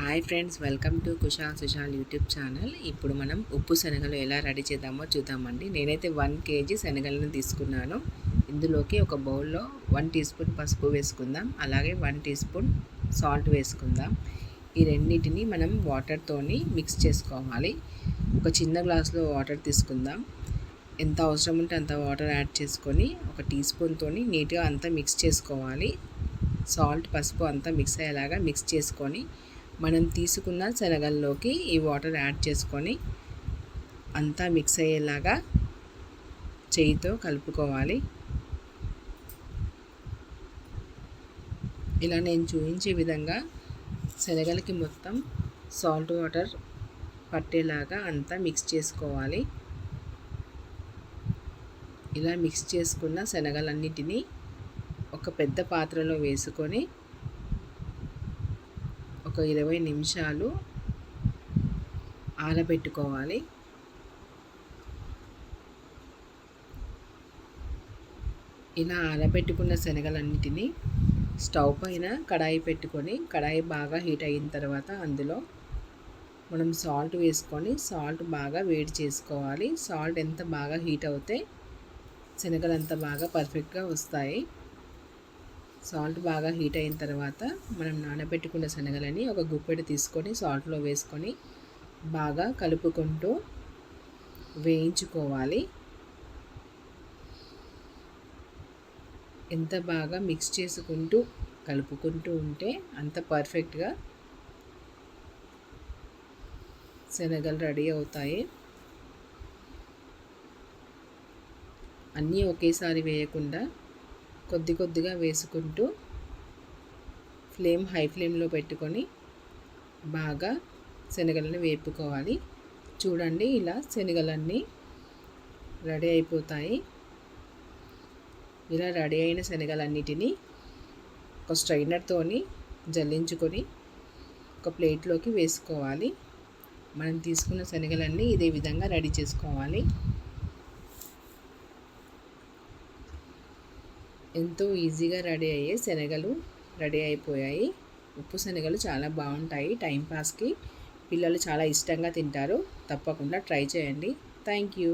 Hi friends, welcome to Kushal Sushal YouTube channel. ఇప్పుడు మనం ఉప్పు శనగలు ఎలా రెడీ చేద్దామో చూద్దామండి. నేనైతే 1 kg శనగలను తీసుకున్నాను. ఇందులోకి ఒక బౌల్లో 1 టీ స్పూన్ పసుపు వేసుకుందాం, అలాగే 1 టీ స్పూన్ సాల్ట్ వేసుకుందాం. ఈ రెండింటిని మనం వాటర్తోని మిక్స్ చేసుకోవాలి. ఒక చిన్న గ్లాస్లో వాటర్ తీసుకుందాం. ఎంత అవసరం ఉంటే అంత వాటర్ యాడ్ చేసుకొని ఒక టీ స్పూన్తోని నీట్గా అంతా మిక్స్ చేసుకోవాలి. సాల్ట్, పసుపు అంతా మిక్స్ అయ్యేలాగా మిక్స్ చేసుకొని మనం తీసుకున్న శనగల్లోకి ఈ వాటర్ యాడ్ చేసుకొని అంతా మిక్స్ అయ్యేలాగా చేయితో కలుపుకోవాలి. ఇలా నేను చూపించే విధంగా శనగలకి మొత్తం సాల్ట్ వాటర్ పట్టేలాగా అంతా మిక్స్ చేసుకోవాలి. ఇలా మిక్స్ చేసుకున్న శనగలన్నిటినీ ఒక పెద్ద పాత్రలో వేసుకొని ఒక 20 నిమిషాలు ఆరబెట్టుకోవాలి. ఇలా ఆరబెట్టుకున్న శనగలన్నిటినీ స్టవ్ పైన కడాయి పెట్టుకొని, కడాయి బాగా హీట్ అయిన తర్వాత అందులో మనం సాల్ట్ వేసుకొని సాల్ట్ బాగా వేడి చేసుకోవాలి. సాల్ట్ ఎంత బాగా హీట్ అవుతే శనగలు అంత బాగా పర్ఫెక్ట్గా వస్తాయి. సాల్ట్ బాగా హీట్ అయిన తర్వాత మనం నానబెట్టుకున్న శనగలని ఒక గుప్పెడు తీసుకొని సాల్ట్లో వేసుకొని బాగా కలుపుకుంటూ వేయించుకోవాలి. ఎంత బాగా మిక్స్ చేసుకుంటూ కలుపుకుంటూ ఉంటే అంత పర్ఫెక్ట్గా శనగలు రెడీ అవుతాయి. అన్నీ ఒకేసారి వేయకుండా కొద్ది కొద్దిగా వేసుకుంటూ హై ఫ్లేమ్లో పెట్టుకొని బాగా శనగలను వేపుకోవాలి. చూడండి, ఇలా శనగలన్నీ రెడీ అయిపోతాయి. ఇలా రెడీ అయిన శనగలన్నిటినీ ఒక స్ట్రైనర్తోని జల్లించుకొని ఒక ప్లేట్లోకి వేసుకోవాలి. మనం తీసుకున్న శనగలన్నీ ఇదే విధంగా రెడీ చేసుకోవాలి. ఎంతో ఈజీగా రెడీ అయ్యే శనగలు రెడీ అయిపోయాయి. ఉప్పు శనగలు చాలా బాగుంటాయి. టైంపాస్కి పిల్లలు చాలా ఇష్టంగా తింటారు. తప్పకుండా ట్రై చేయండి. Thank you.